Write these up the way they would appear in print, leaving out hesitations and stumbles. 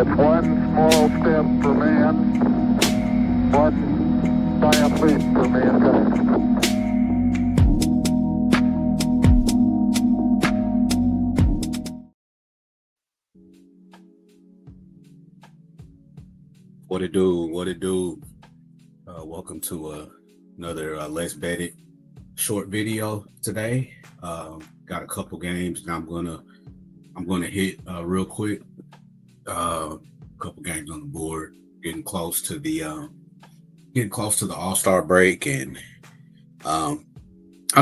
It's one small step for man, one giant leap for mankind. What it do? What it do? Welcome to another Let's Bet It short video today. Got a couple games that I'm gonna hit real quick. A couple games on the board. Getting close to the All-Star break, and I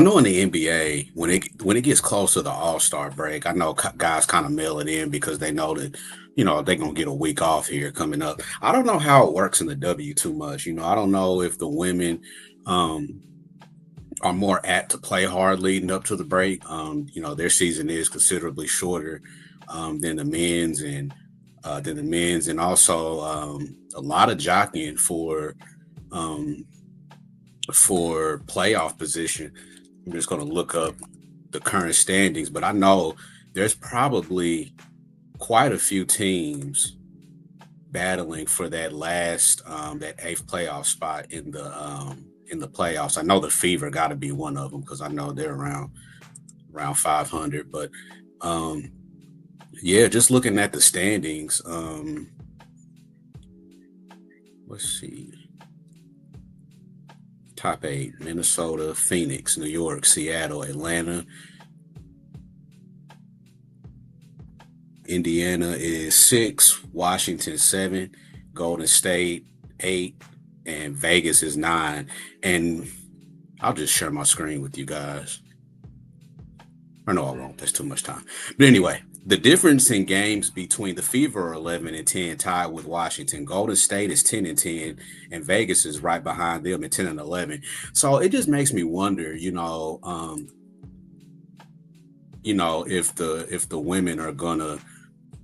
know in the NBA when it gets close to the All-Star break, I know guys kind of mail it in because they know that they're gonna get a week off here coming up. I don't know how it works in the W too much. I don't know if the women are more apt to play hard leading up to the break. Their season is considerably shorter than the men's, and also a lot of jockeying for playoff position. I'm just going to look up the current standings, but I know there's probably quite a few teams battling for that last that eighth playoff spot in the playoffs. I know the Fever got to be one of them because I know they're around 500. But yeah, just looking at the standings. Let's see. Top 8: Minnesota, Phoenix, New York, Seattle, Atlanta. Indiana is 6, Washington 7, Golden State 8, and Vegas is 9. And I'll just share my screen with you guys. Or no, I won't. That's too much time. But anyway, the difference in games between the Fever are 11-10, tied with Washington. Golden State is 10-10, and Vegas is right behind them at 10-11. So it just makes me wonder, if the women are gonna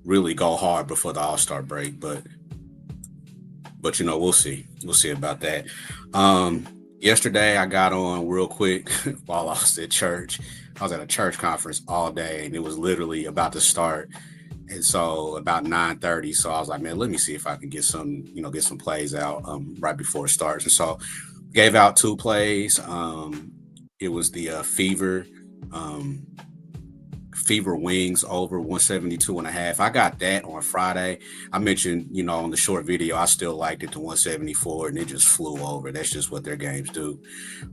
really go hard before the All-Star break, but we'll see. We'll see about that. Yesterday I got on real quick while I was at church. I was at a church conference all day, and it was literally about to start. And so about 9:30, so I was like, man, let me see if I can get some plays out right before it starts. And so gave out 2 plays. It was the Fever Wings over 172.5. I got that on Friday. I mentioned, on the short video, I still liked it to 174, and it just flew over. That's just what their games do.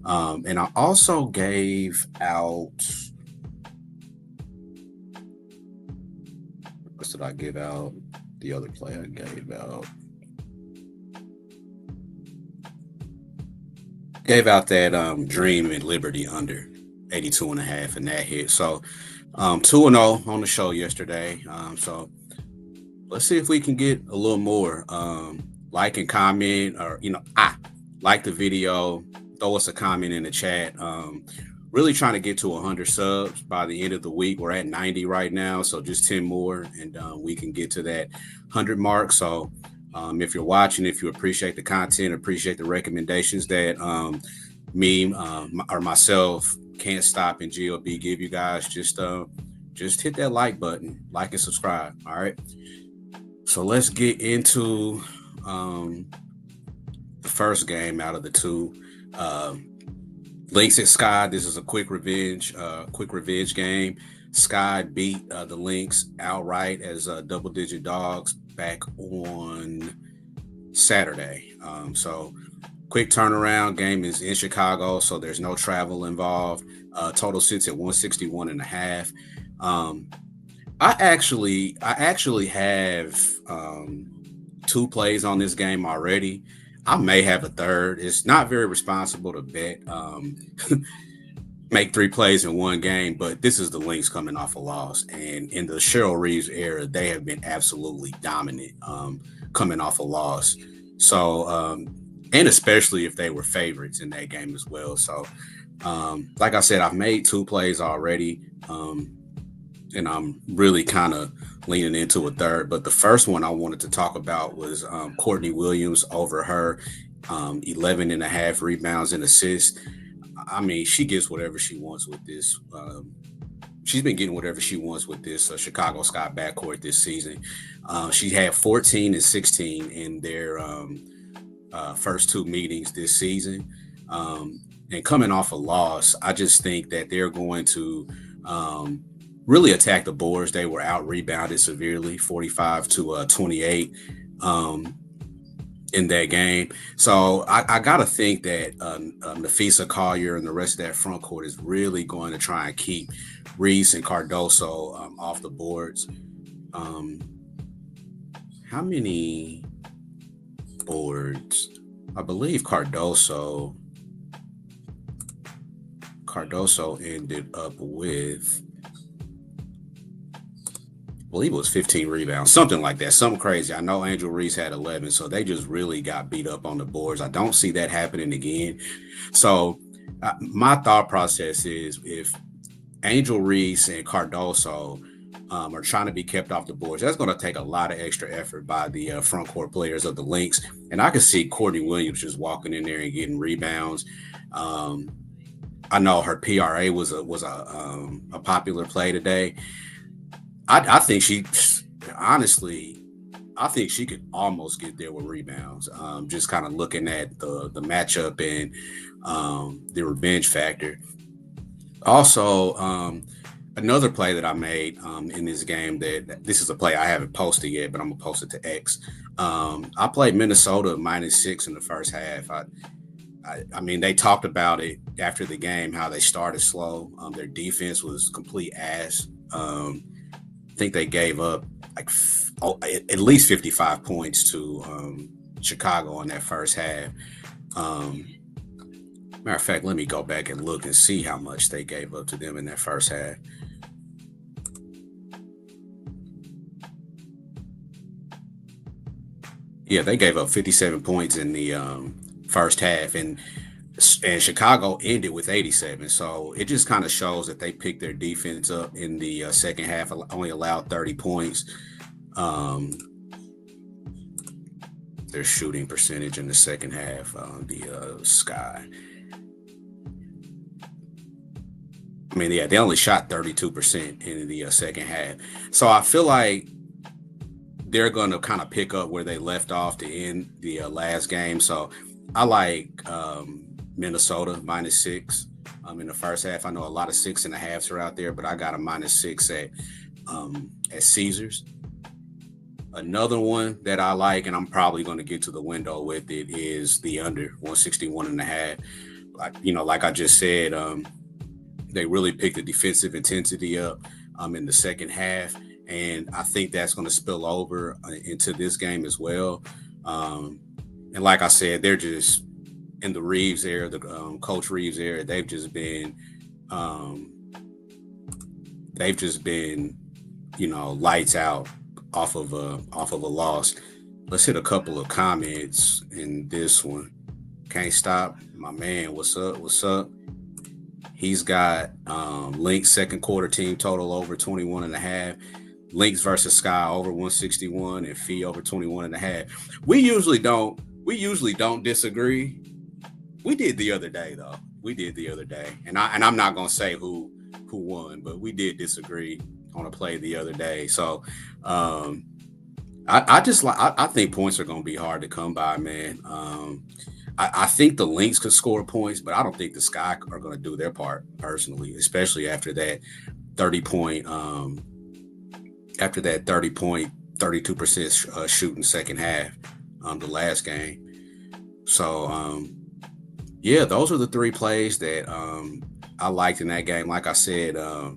And I also gave out, what did I give out? The other play I gave out that Dream and Liberty under 82.5, and that hit. So 2-0 on the show yesterday. So let's see if we can get a little more. Like and comment, or like the video, throw us a comment in the chat. Really trying to get to 100 subs by the end of the week. We're at 90 right now, so just 10 more, and we can get to that 100 mark. So if you're watching, if you appreciate the content, appreciate the recommendations that me or myself, Can't Stop and GLB give you guys, just hit that like button, like and subscribe. All right, so let's get into the first game out of the 2. Lynx at Sky. This is a quick revenge game. Sky beat the Lynx outright as double-digit dogs back on Saturday. So quick turnaround. Game is in Chicago, so there's no travel involved. Total sits at 161.5. I actually have 2 plays on this game already. I may have a third. It's not very responsible to bet make 3 plays in one game, but this is the Lynx coming off a loss, and in the Cheryl Reeves era, they have been absolutely dominant coming off a loss. So and especially if they were favorites in that game as well. So like I said, I've made 2 plays already, and I'm really kind of leaning into a third. But the first one I wanted to talk about was Courtney Williams over her 11.5 rebounds and assists. I mean, she gets whatever she wants with this she's been getting whatever she wants with this Chicago Sky backcourt this season. She had 14 and 16 in their first two meetings this season. And coming off a loss, I just think that they're going to really attack the boards. They were out rebounded severely, 45 to 28 in that game. So I got to think that Napheesa Collier and the rest of that front court is really going to try and keep Reese and Cardoso off the boards. How many boards? I believe Cardoso ended up with, I believe it was 15 rebounds, something like that, something crazy. I know Angel Reese had 11, so they just really got beat up on the boards. I don't see that happening again. So my thought process is if Angel Reese and Cardoso are trying to be kept off the boards, that's going to take a lot of extra effort by the front court players of the Lynx. And I can see Courtney Williams just walking in there and getting rebounds. I know her PRA was a popular play today. I think she could almost get there with rebounds. Just kind of looking at the matchup and the revenge factor. Also, another play that I made in this game, that this is a play I haven't posted yet, but I'm gonna post it to X. I played Minnesota -6 in the first half. I mean, they talked about it after the game, how they started slow. Their defense was complete ass. I think they gave up like at least 55 points to Chicago in that first half. Matter of fact, let me go back and look and see how much they gave up to them in that first half. Yeah, they gave up 57 points in the first half, and Chicago ended with 87. So it just kind of shows that they picked their defense up in the second half, only allowed 30 points. Their shooting percentage in the second half on the Sky. I mean, yeah, they only shot 32% in the second half. So I feel like they're going to kind of pick up where they left off to end the last game. So I like Minnesota -6 in the first half. I know a lot of 6.5s are out there, but I got a -6 at Caesars. Another one that I like, and I'm probably going to get to the window with it, is the under 161.5. Like I just said, they really picked the defensive intensity up in the second half, and I think that's going to spill over into this game as well. And like I said, they're just in the Reeves era, the Coach Reeves era. They've just been, lights out off of a loss. Let's hit a couple of comments in this one. Can't stop my man. What's up? He's got Lynx second quarter team total over 21.5. Lynx versus Sky over 161 and Fee over 21.5. We usually don't disagree. We did the other day though. And I'm not gonna say who won, but we did disagree on a play the other day. So I think points are gonna be hard to come by, man. I think the Lynx could score points, but I don't think the Sky are going to do their part personally, especially after that 30-point, 32% shooting second half, the last game. So, those are the three plays that I liked in that game. Like I said, I've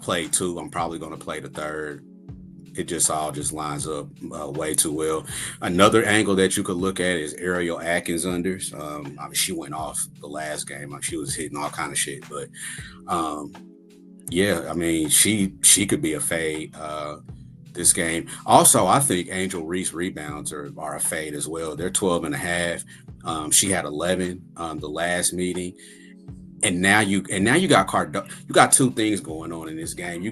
played two. I'm probably going to play the third. It all lines up way too well. Another angle that you could look at is Ariel Atkins unders. She went off the last game. She was hitting all kind of shit, but she could be a fade this game. Also, I think Angel Reese rebounds are a fade as well. They're 12.5. She had 11 the last meeting. And now you got Cardo. You got two things going on in this game.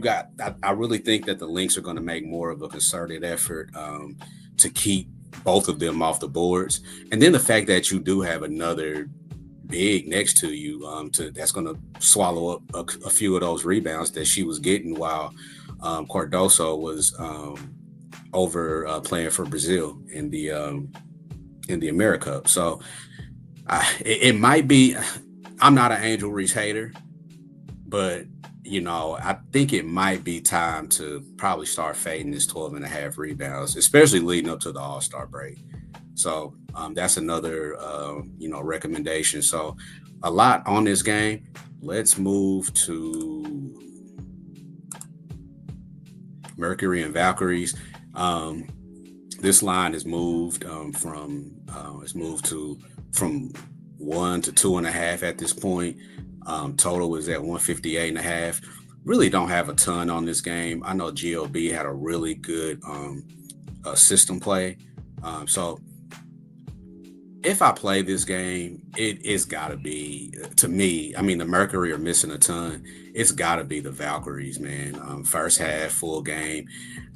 I really think that the Lynx are going to make more of a concerted effort to keep both of them off the boards. And then the fact that you do have another big next to you that's going to swallow up a few of those rebounds that she was getting while Cardoso was over playing for Brazil in the AmeriCup. So it might be. I'm not an Angel Reese hater, but I think it might be time to probably start fading this 12.5 rebounds, especially leading up to the All-Star break. So that's another, recommendation. So a lot on this game. Let's move to Mercury and Valkyries. This line is moved from 1 to 2.5 at this point. Total is at 158.5. Really don't have a ton on this game. I know GLB had a really good system play. So if I play this game, it's got to be, to me, I mean, the Mercury are missing a ton. It's got to be the Valkyries, man. First half, full game.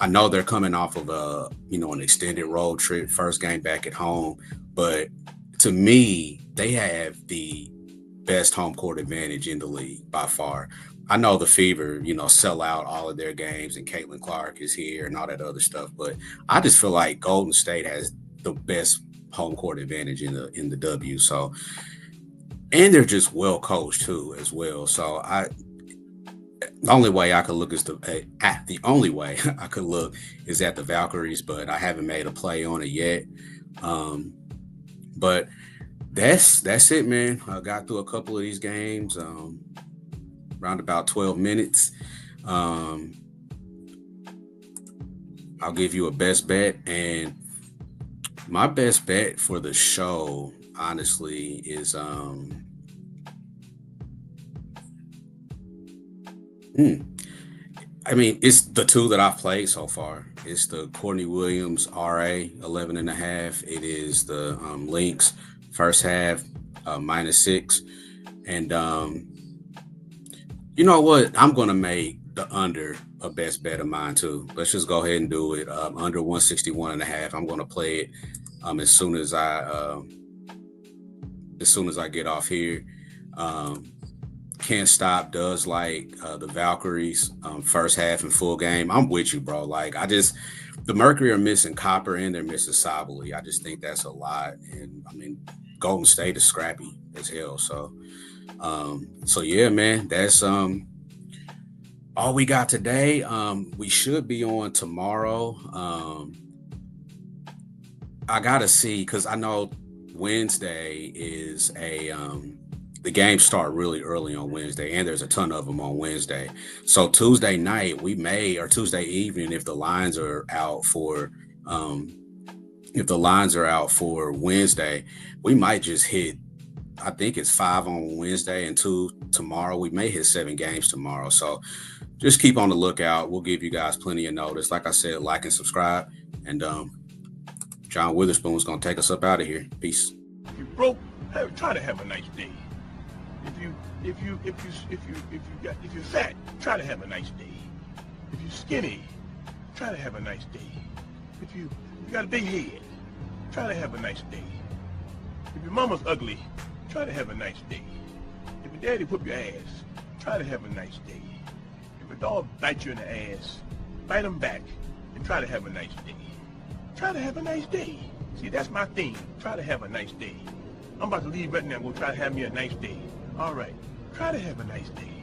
I know they're coming off of an extended road trip, first game back at home. But to me, they have the best home court advantage in the league by far. I know the Fever, sell out all of their games and Caitlin Clark is here and all that other stuff. But I just feel like Golden State has the best home court advantage in the W. So, and they're just well coached too as well. So the only way I could look is the only way I could look is at the Valkyries, but I haven't made a play on it yet. But that's it, man. I got through a couple of these games, around about 12 minutes. I'll give you a best bet, and my best bet for the show, honestly, is it's the two that I've played so far. It's the Courtney Williams RA 11.5. It is the Lynx first half -6. And you know what? I'm gonna make the under a best bet of mine too. Let's just go ahead and do it. Under 161.5. I'm gonna play it as soon as I get off here. Can't Stop does like the Valkyries first half and full game. I'm with you, bro. Like the Mercury are missing Copper and they're missing Sabally. I just think that's a lot. And I mean, Golden State is scrappy as hell. So yeah, man, that's all we got today. We should be on tomorrow. I gotta see, because I know Wednesday is the games start really early on Wednesday, and there's a ton of them on Wednesday. So Tuesday night, or Tuesday evening, if the lines are out for Wednesday, we might just hit, I think it's 5 on Wednesday and 2 tomorrow. We may hit 7 games tomorrow. So just keep on the lookout. We'll give you guys plenty of notice. Like I said, like and subscribe. And John Witherspoon's gonna take us up out of here. Peace. If you broke, try to have a nice day. If you're fat, try to have a nice day. If you're skinny, try to have a nice day. If you got a big head, try to have a nice day. If your mama's ugly, try to have a nice day. If your daddy whoop your ass, try to have a nice day. If a dog bites you in the ass, bite him back and try to have a nice day. Try to have a nice day. See, that's my theme. Try to have a nice day. I'm about to leave right now. I'm going to try to have me a nice day. All right. Try to have a nice day.